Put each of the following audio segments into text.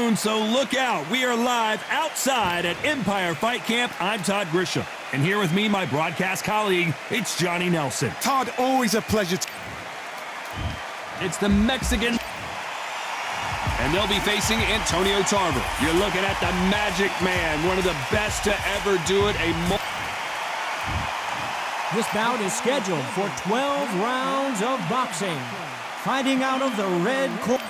afternoon, so look out. We are live outside at Empire Fight Camp. I'm Todd Grisham, and here with me, my broadcast colleague, it's Johnny Nelson. Todd, always a pleasure. It's the Mexican, and they'll be facing Antonio Tarver. You're looking at the Magic Man, one of the best to ever do it. This bout is scheduled for 12 rounds of boxing. Fighting out of the red corner.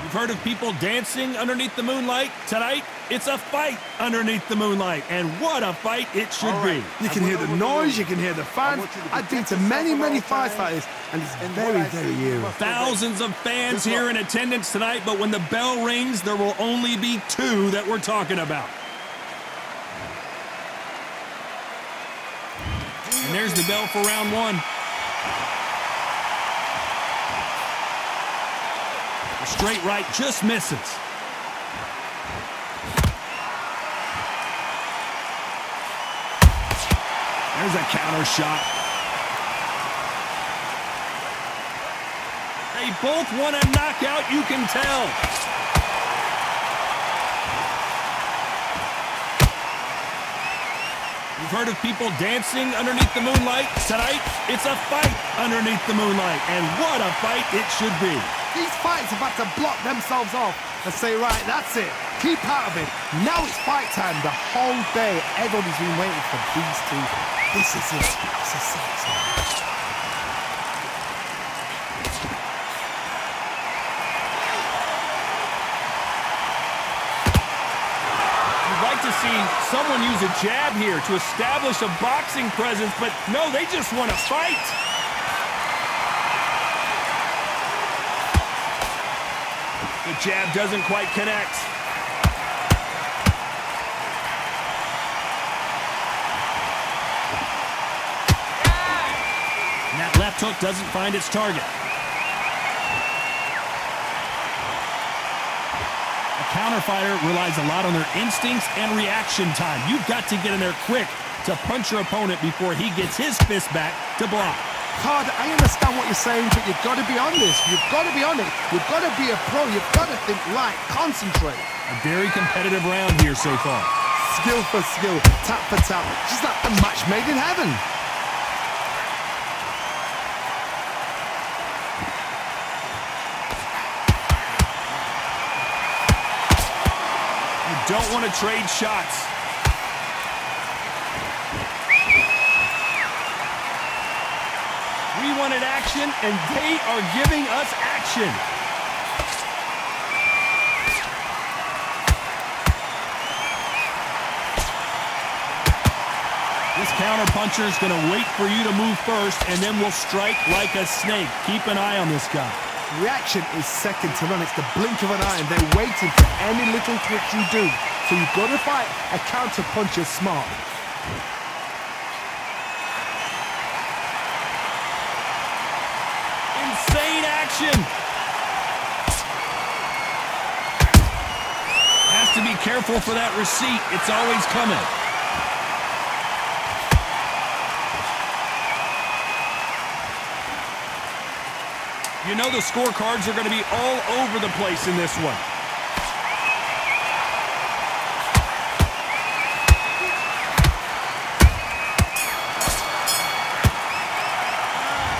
You've heard of people dancing underneath the moonlight? Tonight, it's a fight underneath the moonlight, and what a fight it should be. You can hear the noise, you can hear the fans. I've been to many fights like this, and it's very eerie. Thousands of fans here in attendance tonight, but when the bell rings, there will only be two that we're talking about. And there's the bell for round one. The straight right just misses. There's a counter shot. They both want a knockout, you can tell. You've heard of people dancing underneath the moonlight? Tonight, it's a fight underneath the moonlight, and what a fight it should be. These fights are about to block themselves off and say, right, that's it. Keep out of it. Now it's fight time. The whole day, everybody's been waiting for these two. This is it. This is it. You'd like to see someone use a jab here to establish a boxing presence, but no, they just want to fight. The jab doesn't quite connect. And that left hook doesn't find its target. A counter fighter relies a lot on their instincts and reaction time. You've got to get in there quick to punch your opponent before he gets his fist back to block. Todd, I understand what you're saying, but you've got to be on this. You've got to be on it. You've got to be a pro. You've got to think right. Concentrate. A very competitive round here so far. Skill for skill, tap for tap. Just like a match made in heaven. You don't want to trade shots. We wanted action, and they are giving us action. This counter-puncher is going to wait for you to move first, and then will strike like a snake. Keep an eye on this guy. Reaction is second to none. It's the blink of an eye, and they're waiting for any little twitch you do. So you've got to fight a counter-puncher smart. Insane action. Has to be careful for that receipt. It's always coming. You know the scorecards are going to be all over the place in this one.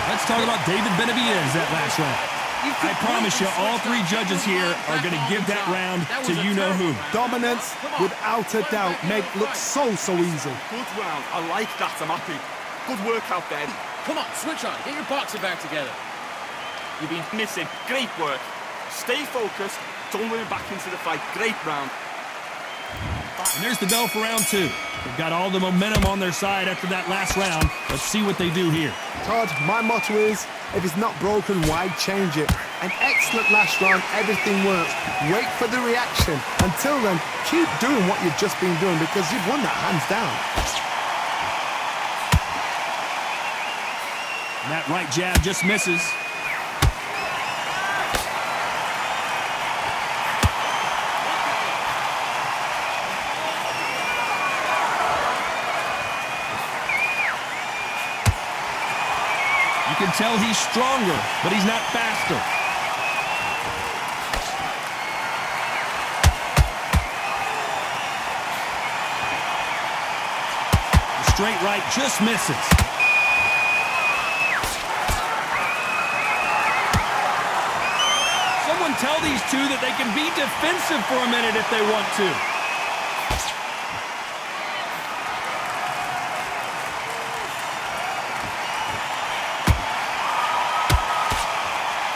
Let's talk about David Benavidez that last round. I promise you, all three judges here are going to give that round to you-know-who. Dominance, without a doubt, make look so easy. Good round. I like that. I'm happy. Good work out there. Come on, switch on. Get your boxing back together. You've been missing. Great work. Stay focused. Don't run back into the fight. Great round. And there's the bell for round two. They've got all the momentum on their side after that last round. Let's see what they do here. Todd, my motto is, if it's not broken, why change it? An excellent last round, everything works. Wait for the reaction. Until then, keep doing what you've just been doing because you've won that hands down. And that right jab just misses. You can tell he's stronger, but he's not faster. straight right just misses. Someone tell these two that they can be defensive for a minute if they want to.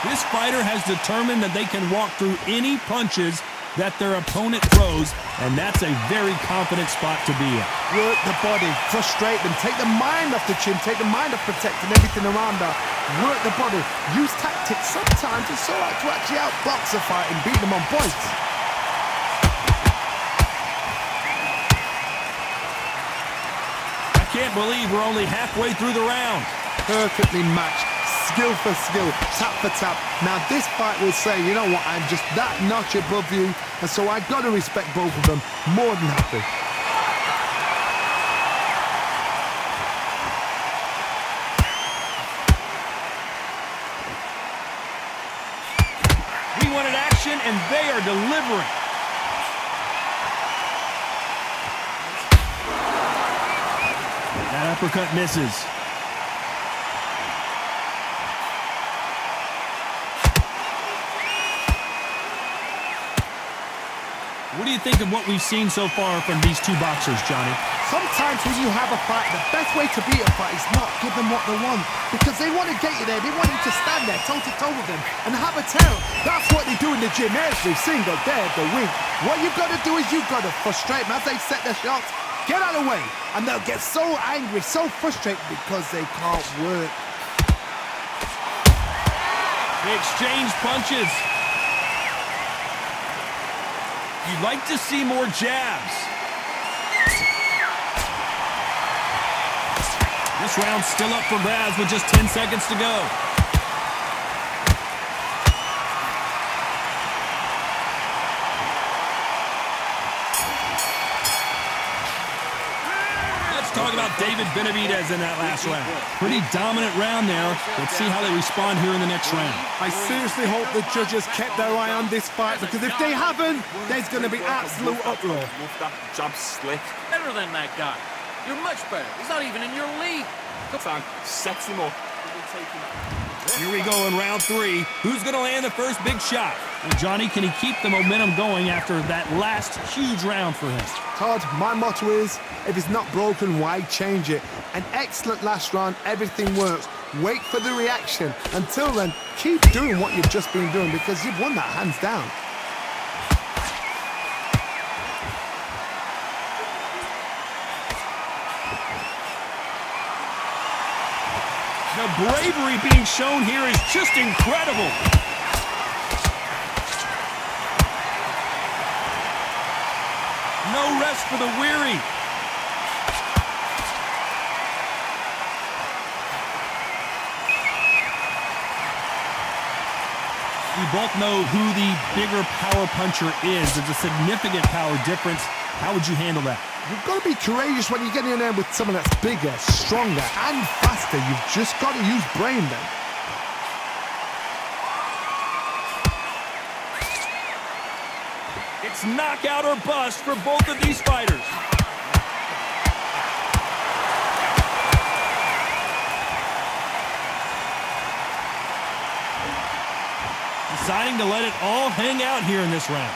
This fighter has determined that they can walk through any punches that their opponent throws, and that's a very confident spot to be in. Work the body, frustrate them, take the mind off the chin, take the mind off protecting everything around her. Work the body, use tactics. Sometimes it's all right to actually outbox a fight and beat them on points. I can't believe we're only halfway through the round. Perfectly matched. Skill for skill, tap for tap. Now this fight will say, you know what, I'm just that notch above you, and so I got to respect both of them. More than happy. We wanted action, and they are delivering. That uppercut misses. What do you think of what we've seen so far from these two boxers, Johnny? Sometimes when you have a fight, the best way to beat a fight is not give them what they want. Because they want to get you there. They want you to stand there toe-to-toe with them and have a tell. That's what they do in the gym. There's the single, there, the wink. What you've got to do is you've got to frustrate them as they set their shots. Get out of the way. And they'll get so angry, so frustrated because they can't work. They exchange punches. You'd like to see more jabs. This round's still up for grabs with just 10 seconds to go. Let's talk about David Benavidez in that last round. Pretty dominant round there. Let's see how they respond here in the next round. I seriously hope the judges kept their eye on this fight, because if they haven't, there's going to be absolute uproar. Muff that jab slick. Better than that guy. You're much better. He's not even in your league. Time sets him up. Here we go in round 3. Who's going to land the first big shot? And Johnny, can he keep the momentum going after that last huge round for him? Todd, my motto is, if it's not broken, why change it? An excellent last round, everything works. Wait for the reaction. Until then, keep doing what you've just been doing, because you've won that hands down. The bravery being shown here is just incredible. No rest for the weary. We both know who the bigger power puncher is. There's a significant power difference. How would you handle that? You've got to be courageous when you get in there with someone that's bigger, stronger, and faster. You've just got to use brain then. It's knockout or bust for both of these fighters. Deciding to let it all hang out here in this round.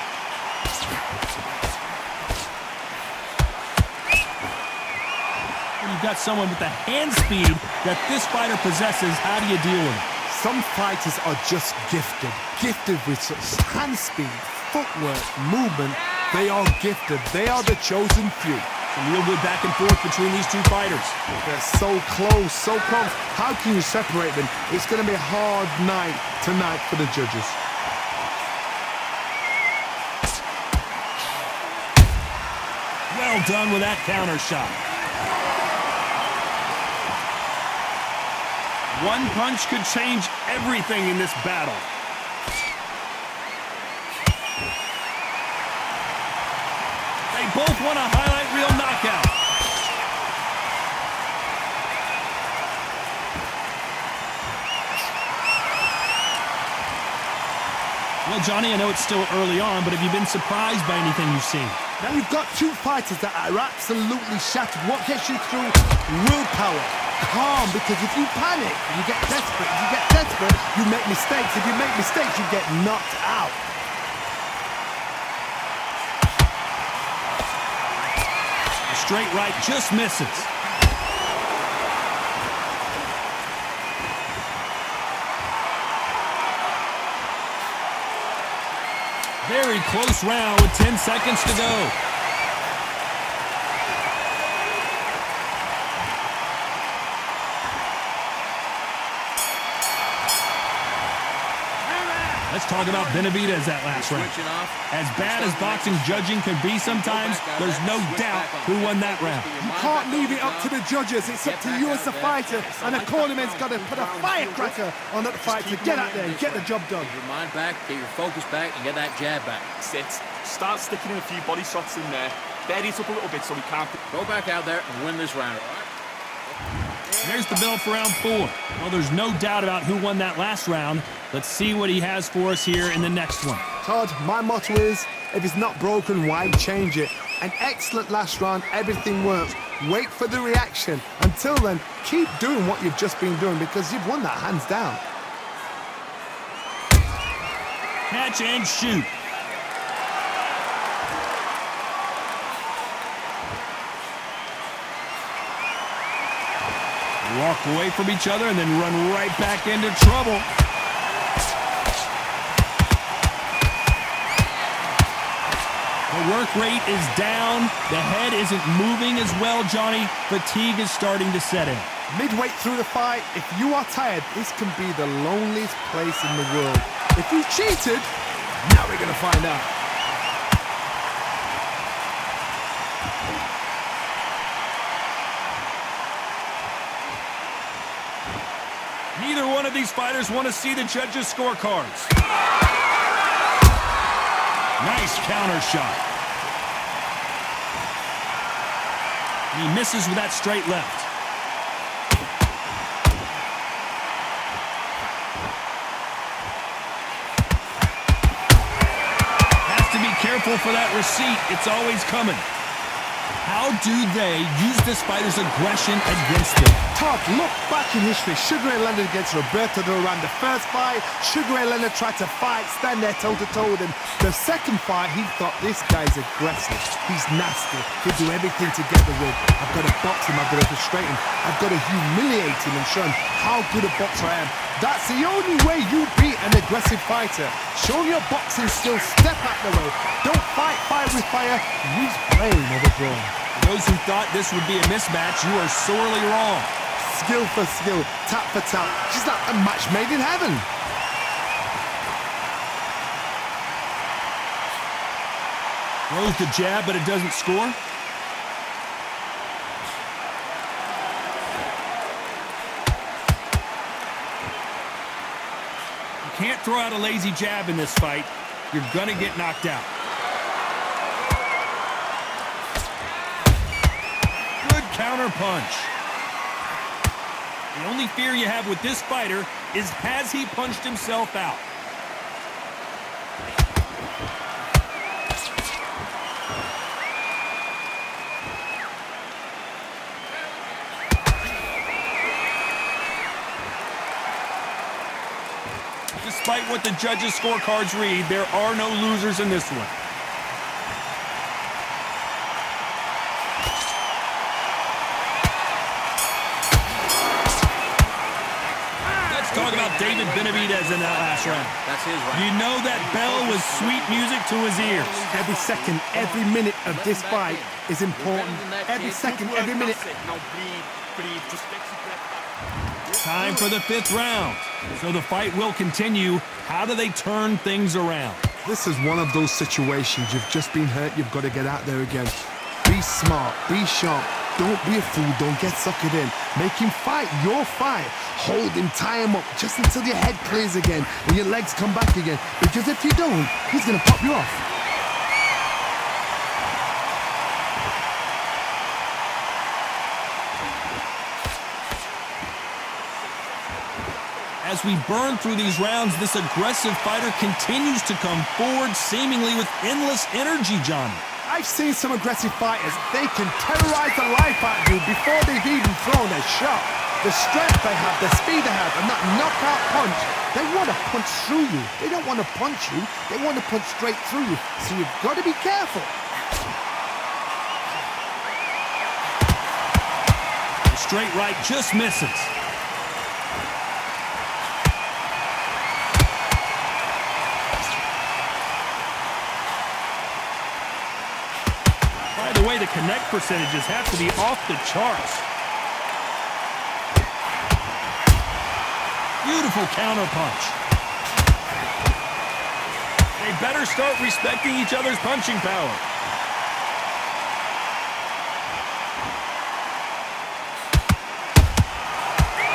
When you've got someone with the hand speed that this fighter possesses, how do you deal with it? Some fighters are just gifted with such hand speed, footwork, movement. They are gifted. They are the chosen few. Some real good back and forth between these two fighters. They're so close, so close. How can you separate them? It's going to be a hard night tonight for the judges. Well done with that counter shot. One punch could change everything in this battle. They both want a highlight reel knockout. Well, Well, Johnny, I know it's still early on, but have you been surprised by anything you've seen? Now you've got two fighters that are absolutely shattered. What gets you through? Willpower. Calm, because if you panic, you get desperate. If you get desperate, you make mistakes. If you make mistakes, you get knocked out. A straight right just misses. Very close round with 10 seconds to go. Let's talk about Benavidez that last round. As bad as boxing judging can be sometimes, there's no doubt who won that round. You can't leave it up to the judges. It's up to you as the fighter. And the cornerman's got to put a firecracker on that fight to get out there and get the job done. Get your mind back, get your focus back, and get that jab back. Sit. Start sticking in a few body shots in there. Bury it up a little bit so we can't... Go back out there and win this round, all right? There's the bell for round 4. Well, there's no doubt about who won that last round. Let's see what he has for us here in the next one. Todd, my motto is, if it's not broken, why change it? An excellent last round, everything works. Wait for the reaction. Until then, keep doing what you've just been doing because you've won that hands down. Catch and shoot. Walk away from each other and then run right back into trouble. The work rate is down. The head isn't moving as well, Johnny. Fatigue is starting to set in. Midway through the fight, if you are tired, this can be the loneliest place in the world. If you cheated, now we're going to find out. Neither one of these fighters want to see the judges' scorecards. Nice counter shot. He misses with that straight left. Has to be careful for that receipt. It's always coming. How do they use this fighter's aggression against them? Todd, look back in history. Sugar Ray Leonard against Roberto Duran. The first fight, Sugar Ray Leonard tried to fight, stand there toe-to-toe with him. The second fight, he thought, this guy's aggressive. He's nasty. He'll do everything to get the win. I've got to box him. I've got to frustrate him. I've got to humiliate him and show him how good a boxer I am. That's the only way you beat an aggressive fighter. Show your boxing skills. Step out the way. Don't fight fire with fire. Use brain over brawn. Those who thought this would be a mismatch, you are sorely wrong. Skill for skill, tap for tap. She's like a match made in heaven. Throws the jab, but it doesn't score. You can't throw out a lazy jab in this fight. You're gonna get knocked out. Good counter punch. The only fear you have with this fighter is, has he punched himself out? Despite what the judges' scorecards read, there are no losers in this one. Let's talk about David Benavidez in that last round. That's his round. You know that bell was sweet music to his ears. Every second, every minute of this fight is important. Every second, every minute. Now breathe, just fix your breath back. Time for the 5th round. So the fight will continue. How do they turn things around? This is one of those situations. You've just been hurt. You've got to get out there again. Be smart. Be sharp. Don't be a fool. Don't get suckered in. Make him fight your fight. Hold him, tie him up just until your head clears again and your legs come back again. Because if you don't, he's going to pop you off. As we burn through these rounds, this aggressive fighter continues to come forward, seemingly with endless energy, Johnny. I've seen some aggressive fighters. They can terrorize the life out of you before they've even thrown a shot. The strength they have, the speed they have, and that knockout punch, they want to punch through you. They don't want to punch you. They want to punch straight through you. So you've got to be careful. The straight right just misses. By the way, the connect percentages have to be off the charts. Beautiful counter punch. They better start respecting each other's punching power.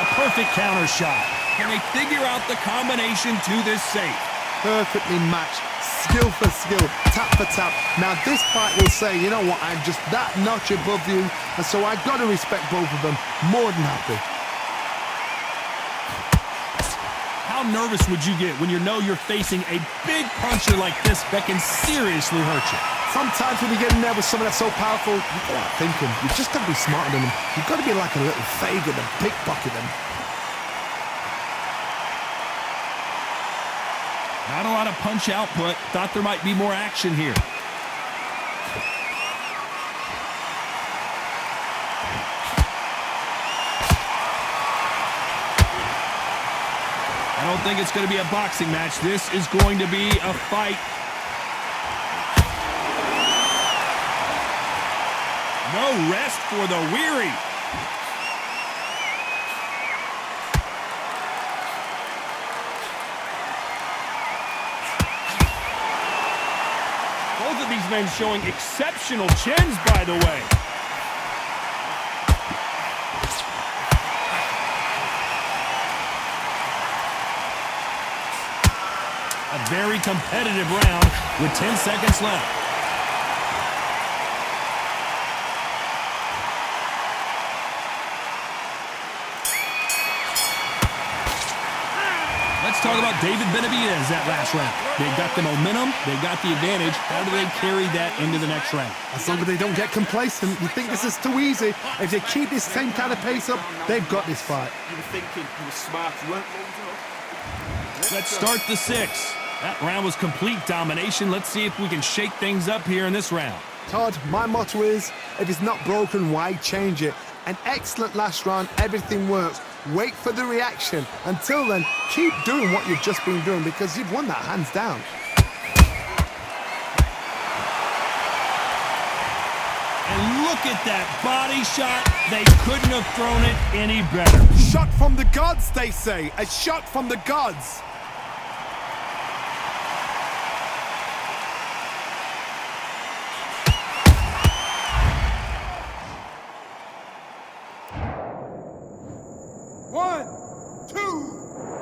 A perfect counter shot. Can they figure out the combination to this safe? Perfectly matched. Skill for skill, tap for tap. Now this fight will say, you know what, I'm just that notch above you, and so I've got to respect both of them. More than happy. How nervous would you get when you know you're facing a big puncher like this that can seriously hurt you? Sometimes when you get in there with someone that's so powerful, you got to think him. You've just got to be smarter than him. You've got to be like a little Fagin and pickpocket him. Not a lot of punch output. Thought there might be more action here. I don't think it's going to be a boxing match. This is going to be a fight. No rest for the weary. Both of these men showing exceptional chins, by the way. A very competitive round with 10 seconds left. Let's talk about David Benavidez that last round. They've got the momentum, they've got the advantage. How do they carry that into the next round? As long as they don't get complacent, you think this is too easy. If they keep this same kind of pace up, they've got this fight. You were thinking you were smart, you weren't loading up. Let's start the sixth. That round was complete domination. Let's see if we can shake things up here in this round. Todd, my motto is, if it's not broken, why change it? An excellent last round, everything works. Wait for the reaction. Until then, keep doing what you've just been doing because you've won that hands down. And look at that body shot. They couldn't have thrown it any better. Shot from the gods, they say. A shot from the gods. One, two,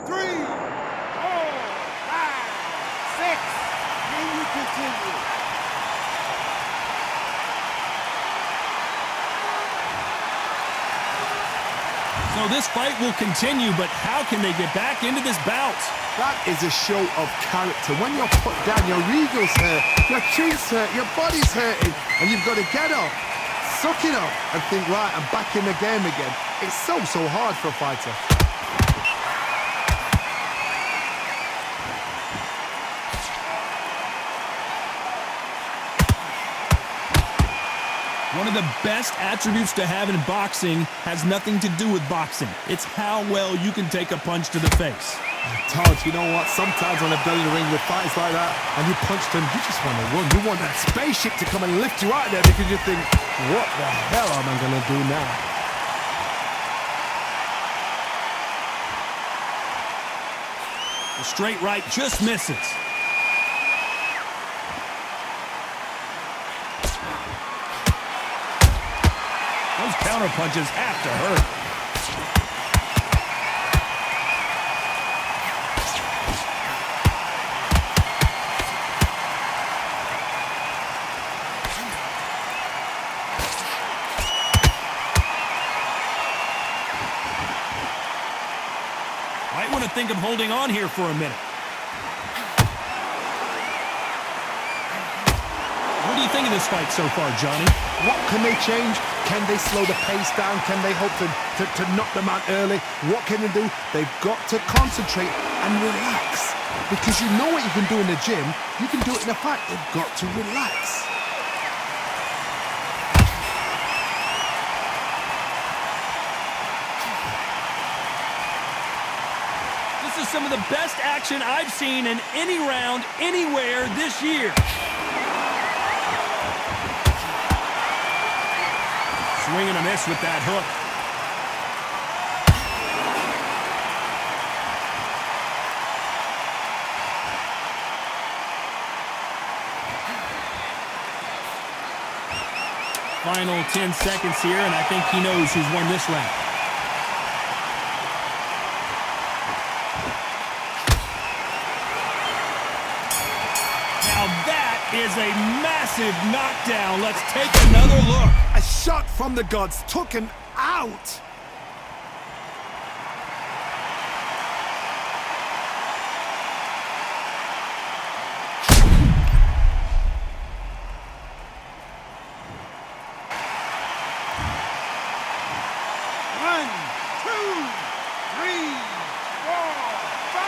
three, 4, 5, 6. Can you continue? So this fight will continue, but how can they get back into this bout? That is a show of character. When you're put down, your eagle's hurt, your chin's hurt, your body's hurting, and you've got to get up, suck it up, and think, right, I'm back in the game again. It's so hard for a fighter. One of the best attributes to have in boxing has nothing to do with boxing. It's how well you can take a punch to the face. Todd, you know what? Sometimes when I've done in the ring with fights like that, and you punch them, you just want to run. You want that spaceship to come and lift you out there because you think, what the hell am I going to do now? The straight right just misses. Those counter punches have to hurt. Might want to think of holding on here for a minute. What do you think of this fight so far, Johnny? What can they change? Can they slow the pace down? Can they hope to knock them out early? What can they do? They've got to concentrate and relax. Because you know what you can do in the gym, you can do it in a fight. They've got to relax. This is some of the best action I've seen in any round, anywhere this year. Swing and a miss with that hook. Final 10 seconds here, and I think he knows who's won this round. Now that is a massive knockdown. Let's take another look. A shot from the gods took him out. One, two, three, 4, 5,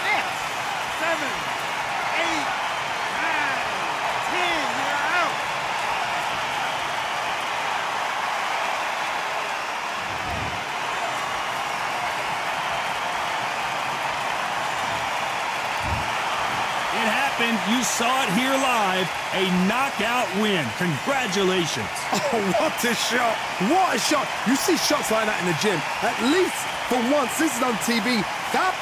6, 7, 8, 9, 10. You're out. It happened. You saw it here live. A knockout win. Congratulations. Oh, what a shot. What a shot. You see shots like that in the gym. At least for once, this is on TV. That...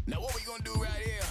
Now what we gonna do right here?